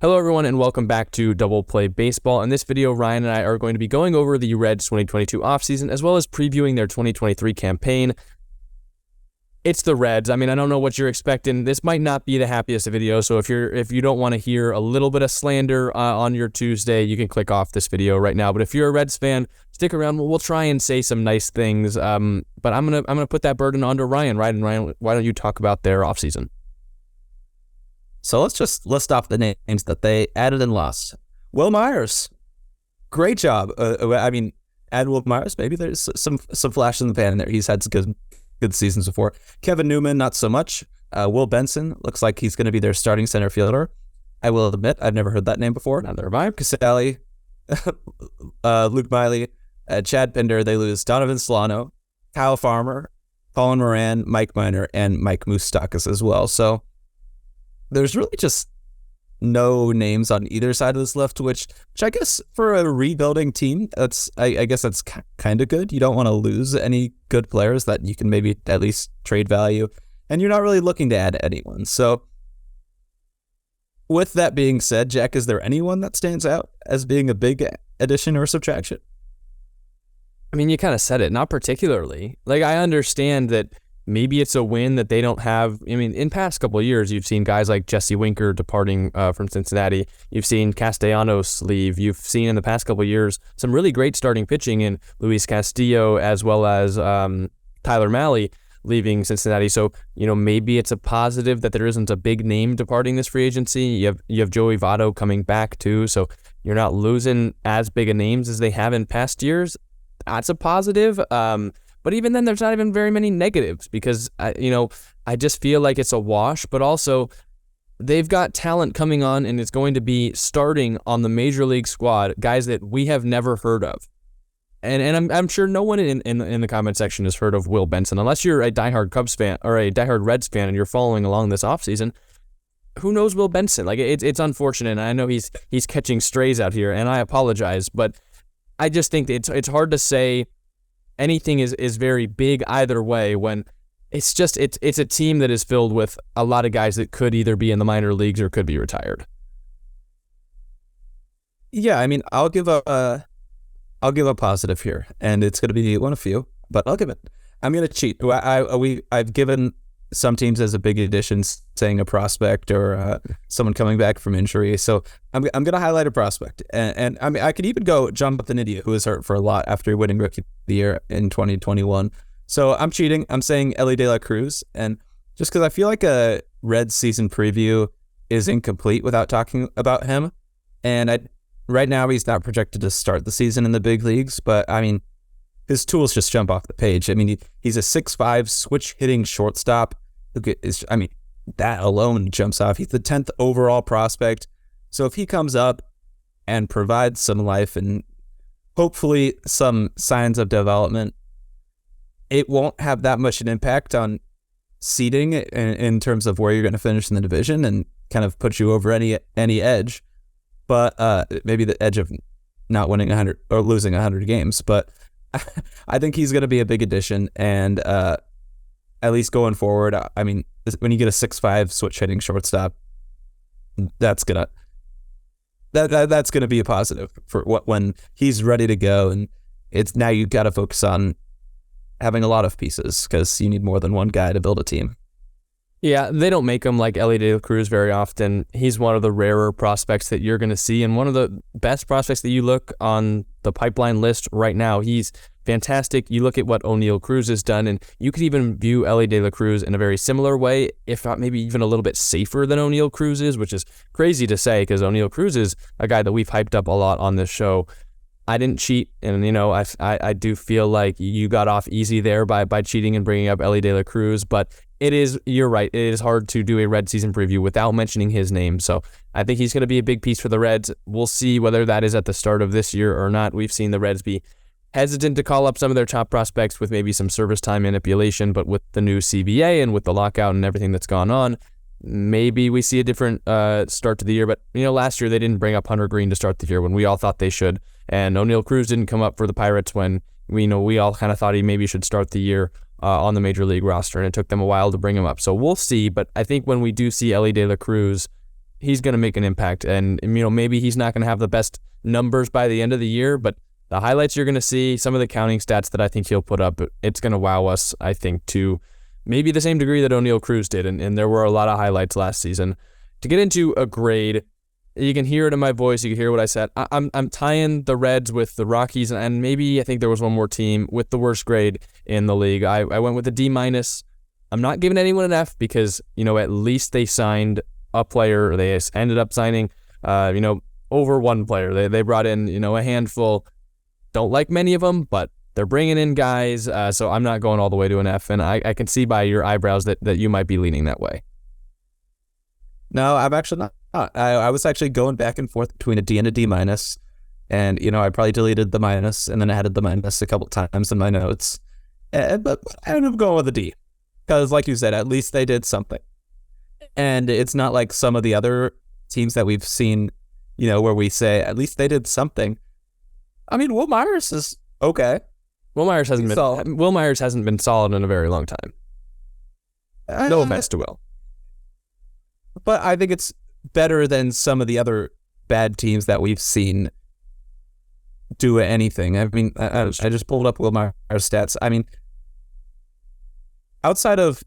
Hello everyone and welcome back to Double Play Baseball. In this video, Ryan and I are going to be going over the Reds 2022 offseason as well as previewing their 2023 campaign. It's the Reds. I mean, I don't know what you're expecting. This might not be the happiest video, so if you don't want to hear a little bit of slander on your Tuesday, you can click off this video right now. But if you're a Reds fan, stick around. We'll try and say some nice things. But I'm gonna put that burden onto Ryan. Ryan, why don't you talk about their offseason? So let's just list off the names that they added and lost. Will Myers, great job. Add Will Myers. Maybe there's some flash in the pan in there. He's had some good seasons before. Kevin Newman, not so much. Will Benson looks like he's going to be their starting center fielder. I will admit, I've never heard that name before. Neither have I. Casale, Luke Miley, Chad Pinder. They lose Donovan Solano, Kyle Farmer, Colin Moran, Mike Minor, and Mike Moustakas as well. So there's really just no names on either side of this list, which I guess for a rebuilding team, I guess that's kind of good. You don't want to lose any good players that you can maybe at least trade value, and you're not really looking to add anyone. So with that being said, Jack, is there anyone that stands out as being a big addition or subtraction? I mean, you kind of said it, not particularly. Like, I understand that maybe it's a win that they don't have. I mean, in past couple of years, you've seen guys like Jesse Winker departing from Cincinnati. You've seen Castellanos leave. You've seen in the past couple of years some really great starting pitching in Luis Castillo as well as Tyler Mahle leaving Cincinnati. So, maybe it's a positive that there isn't a big name departing this free agency. You have Joey Votto coming back too. So you're not losing as big of names as they have in past years. That's a positive. But even then, there's not even very many negatives because, I just feel like it's a wash. But also, they've got talent coming on, and it's going to be starting on the Major League squad, guys that we have never heard of. And I'm sure no one in the comment section has heard of Will Benson. Unless you're a diehard Cubs fan or a diehard Reds fan and you're following along this offseason, who knows Will Benson? Like, it's unfortunate. And I know he's catching strays out here, and I apologize. But I just think it's hard to say anything is very big either way when it's a team that is filled with a lot of guys that could either be in the minor leagues or could be retired. Yeah, I mean, I'll give a positive here, and it's going to be one of few, but I'll give it. I'm going to cheat. I've given some teams as a big addition, saying a prospect or someone coming back from injury. So I'm going to highlight a prospect. And I mean, I could even go Jonathan India, who was hurt for a lot after winning Rookie of the Year in 2021. So I'm cheating. I'm saying Elly De La Cruz. And just because I feel like a Reds season preview is incomplete without talking about him. And right now, he's not projected to start the season in the big leagues. But I mean, his tools just jump off the page. I mean, he's a 6'5" switch hitting shortstop. That alone jumps off. He's the 10th overall prospect. So if he comes up and provides some life and hopefully some signs of development, it won't have that much an impact on seeding in terms of where you're going to finish in the division and kind of put you over any edge. But maybe the edge of not winning 100 or losing 100 games. But I think he's going to be a big addition, and at least going forward, I mean, when you get a 6'5" switch hitting shortstop, that's gonna be a positive for when he's ready to go, and it's now you've got to focus on having a lot of pieces because you need more than one guy to build a team. Yeah, they don't make him like Elly De La Cruz very often. He's one of the rarer prospects that you're going to see, and one of the best prospects that you look on the pipeline list right now. He's fantastic. You look at what Oneil Cruz has done, and you could even view Elly De La Cruz in a very similar way, if not maybe even a little bit safer than Oneil Cruz is, which is crazy to say because Oneil Cruz is a guy that we've hyped up a lot on this show. I didn't cheat, and I do feel like you got off easy there by cheating and bringing up Elly De La Cruz, but you're right, it is hard to do a Red season preview without mentioning his name, so I think he's going to be a big piece for the Reds. We'll see whether that is at the start of this year or not. We've seen the Reds be hesitant to call up some of their top prospects with maybe some service time manipulation, but with the new CBA and with the lockout and everything that's gone on, maybe we see a different start to the year. But last year they didn't bring up Hunter Green to start the year when we all thought they should, and Oneil Cruz didn't come up for the Pirates when we all kind of thought he maybe should start the year on the Major League roster, and it took them a while to bring him up. So we'll see, but I think when we do see Elly De La Cruz, he's going to make an impact. And, maybe he's not going to have the best numbers by the end of the year, but the highlights you're going to see, some of the counting stats that I think he'll put up, it's going to wow us, I think, to maybe the same degree that O'Neal Cruz did. And there were a lot of highlights last season. To get into a grade, you can hear it in my voice. You can hear what I said. I'm tying the Reds with the Rockies, and maybe I think there was one more team with the worst grade in the league. I went with a D-. I'm not giving anyone an F because, at least they signed a player. Or they ended up signing, over one player. They brought in, a handful. Don't like many of them, but they're bringing in guys. So I'm not going all the way to an F, and I can see by your eyebrows that you might be leaning that way. No, I'm actually not. I was actually going back and forth between a D and a D-. And, I probably deleted the minus and then added the minus a couple times in my notes. But I ended up going with a D. Because, like you said, at least they did something. And it's not like some of the other teams that we've seen, where we say, at least they did something. I mean, Will Myers is okay. Will Myers hasn't been solid in a very long time. No offense to Will. But I think it's better than some of the other bad teams that we've seen do anything. I mean, I just pulled up Will Myers' stats. I mean, outside of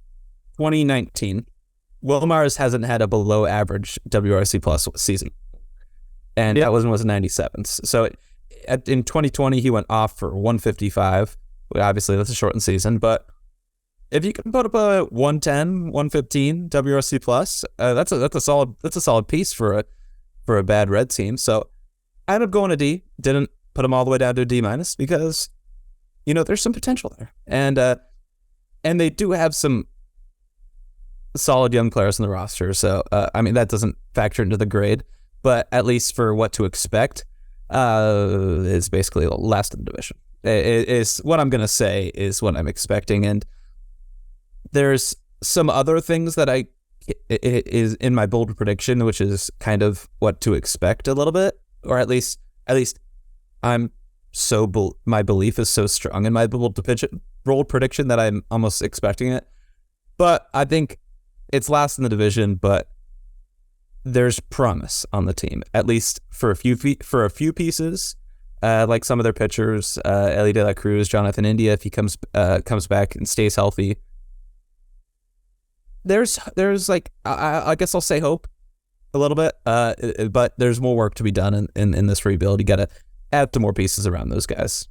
2019, Will Myers hasn't had a below average WRC plus season. And that was 97s. So in 2020, he went off for 155. Obviously, that's a shortened season, but if you can put up a 110, 115 WRC plus, that's a solid piece for a bad Red team. So I ended up going a D. Didn't put him all the way down to a D- because there's some potential there, and they do have some solid young players in the roster. So that doesn't factor into the grade, but at least for what to expect, is basically last in the division. It is what I'm gonna say is what I'm expecting, and there's some other things that is in my bold prediction, which is kind of what to expect a little bit, or at least I'm my belief is so strong in my bold prediction that I'm almost expecting it. But I think it's last in the division, but there's promise on the team, at least for a few pieces, like some of their pitchers, Ellie De La Cruz, Jonathan India, if he comes back and stays healthy. There's like, I guess I'll say hope a little bit, but there's more work to be done in this rebuild. You got to add some more pieces around those guys.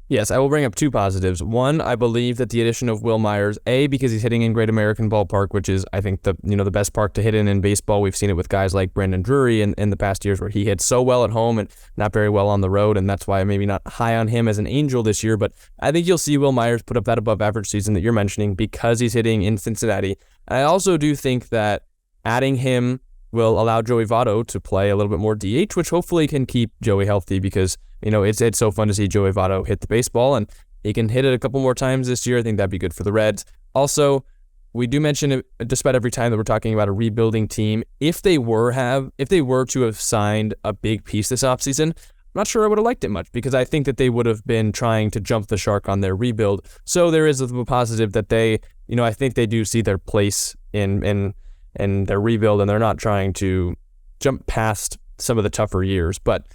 Yes, I will bring up two positives. One, I believe that the addition of Will Myers, because he's hitting in Great American Ballpark, which is, I think, the best park to hit in baseball. We've seen it with guys like Brandon Drury in the past years where he hits so well at home and not very well on the road, and that's why I'm maybe not high on him as an Angel this year, but I think you'll see Will Myers put up that above average season that you're mentioning because he's hitting in Cincinnati. I also do think that adding him will allow Joey Votto to play a little bit more DH, which hopefully can keep Joey healthy because, it's so fun to see Joey Votto hit the baseball, and he can hit it a couple more times this year. I think that'd be good for the Reds. Also, we do mention it just about every time that we're talking about a rebuilding team. If they were to have signed a big piece this offseason, I'm not sure I would have liked it much because I think that they would have been trying to jump the shark on their rebuild. So there is a positive that they, I think they do see their place in their rebuild, and they're not trying to jump past some of the tougher years. But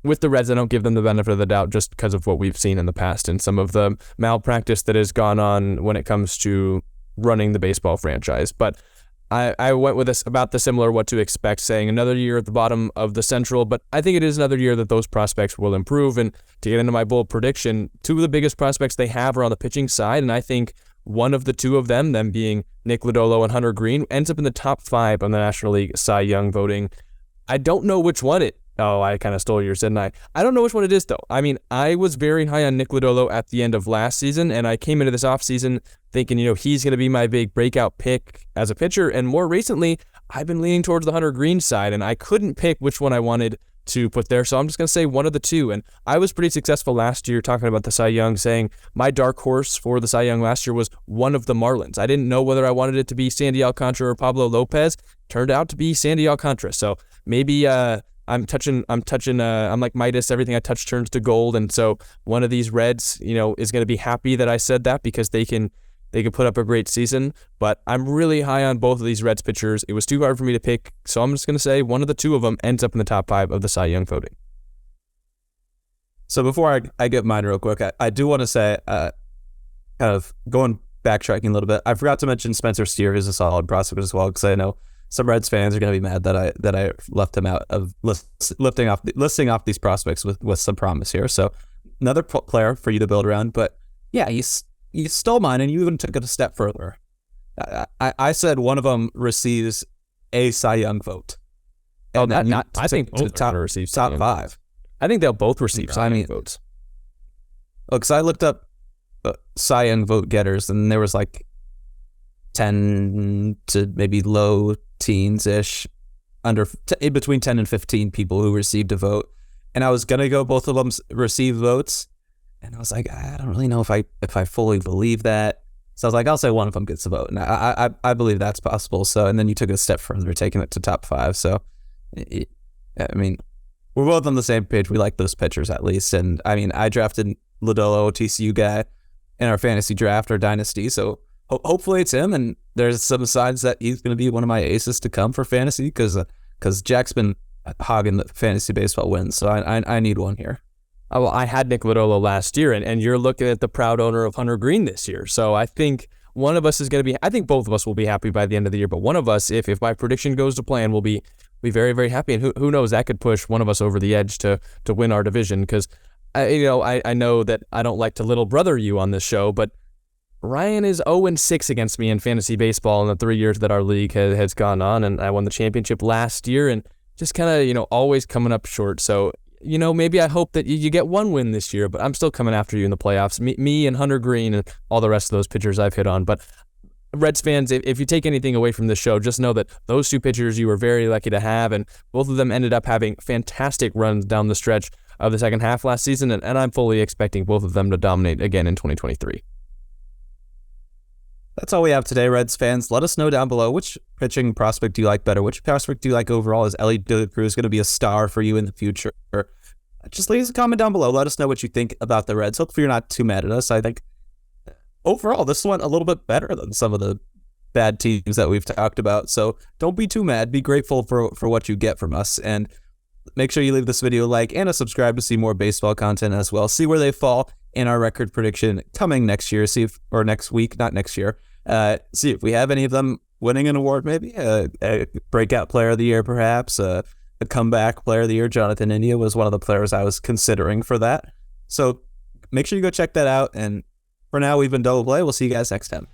with the Reds, I don't give them the benefit of the doubt just because of what we've seen in the past and some of the malpractice that has gone on when it comes to running the baseball franchise. But I went with about the similar what to expect, saying another year at the bottom of the Central, but I think it is another year that those prospects will improve. And to get into my bold prediction, two of the biggest prospects they have are on the pitching side, and I think one of the two of them being Nick Lodolo and Hunter Green, ends up in the top 5 on the National League Cy Young voting. I don't know which one I kind of stole yours, didn't I? I don't know which one it is, though. I mean, I was very high on Nick Lodolo at the end of last season, and I came into this offseason thinking, he's going to be my big breakout pick as a pitcher, and more recently, I've been leaning towards the Hunter Green side, and I couldn't pick which one I wanted to put there, so I'm just going to say one of the two. And I was pretty successful last year talking about the Cy Young, saying my dark horse for the Cy Young last year was one of the Marlins. I didn't know whether I wanted it to be Sandy Alcantara or Pablo Lopez. Turned out to be Sandy Alcantara. So maybe I'm like Midas, everything I touch turns to gold. And so one of these Reds, is going to be happy that I said that because they can they could put up a great season. But I'm really high on both of these Reds pitchers. It was too hard for me to pick, so I'm just going to say one of the two of them ends up in the top 5 of the Cy Young voting. So before I get mine real quick, I do want to say, kind of backtracking a little bit, I forgot to mention Spencer Steer is a solid prospect as well, because I know some Reds fans are going to be mad that I left him out of listing off these prospects with some promise here. So another player for you to build around. But yeah, you stole mine, and you even took it a step further. I said one of them receives a Cy Young vote. I think both top receive top 5. I think they'll both receive Cy Young votes. Because I looked up Cy Young vote getters, and there was like 10 to maybe low teens-ish, between 10 and 15 people who received a vote. And I was going to go both of them receive votes. And I was like, I don't really know if I fully believe that. So I was like, I'll say one of them gets a vote. And I believe that's possible. So, and then you took it a step further, taking it to top 5. So, I mean, we're both on the same page. We like those pitchers at least. And I mean, I drafted Lodolo, TCU guy, in our fantasy draft or dynasty. So hopefully it's him. And there's some signs that he's going to be one of my aces to come for fantasy, because Jack's been hogging the fantasy baseball wins. So I need one here. Well, I had Nick Lodolo last year, and you're looking at the proud owner of Hunter Green this year. So I think one of us is going to be, I think both of us will be happy by the end of the year, but one of us, if my prediction goes to plan, will be very, very happy. And who knows, that could push one of us over the edge to win our division, because I know that I don't like to little brother you on this show, but Ryan is 0-6 against me in fantasy baseball in the 3 years that our league has gone on, and I won the championship last year, and just kind of, always coming up short. So, maybe I hope that you get one win this year, but I'm still coming after you in the playoffs. Me and Hunter Green and all the rest of those pitchers I've hit on. But Reds fans, if you take anything away from this show, just know that those two pitchers you were very lucky to have, and both of them ended up having fantastic runs down the stretch of the second half last season, and I'm fully expecting both of them to dominate again in 2023. That's all we have today, Reds fans. Let us know down below, which pitching prospect do you like better? Which prospect do you like overall? Is Ellie De La Cruz going to be a star for you in the future? Just leave us a comment down below. Let us know what you think about the Reds. Hopefully you're not too mad at us. I think overall this went a little bit better than some of the bad teams that we've talked about. So don't be too mad. Be grateful for what you get from us. And make sure you leave this video a like and a subscribe to see more baseball content as well. See where they fall in our record prediction coming next year. Or next week, not next year. See if we have any of them winning an award, maybe a breakout player of the year, perhaps a comeback player of the year. Jonathan India was one of the players I was considering for that. So make sure you go check that out. And for now, we've been Double Play. We'll see you guys next time.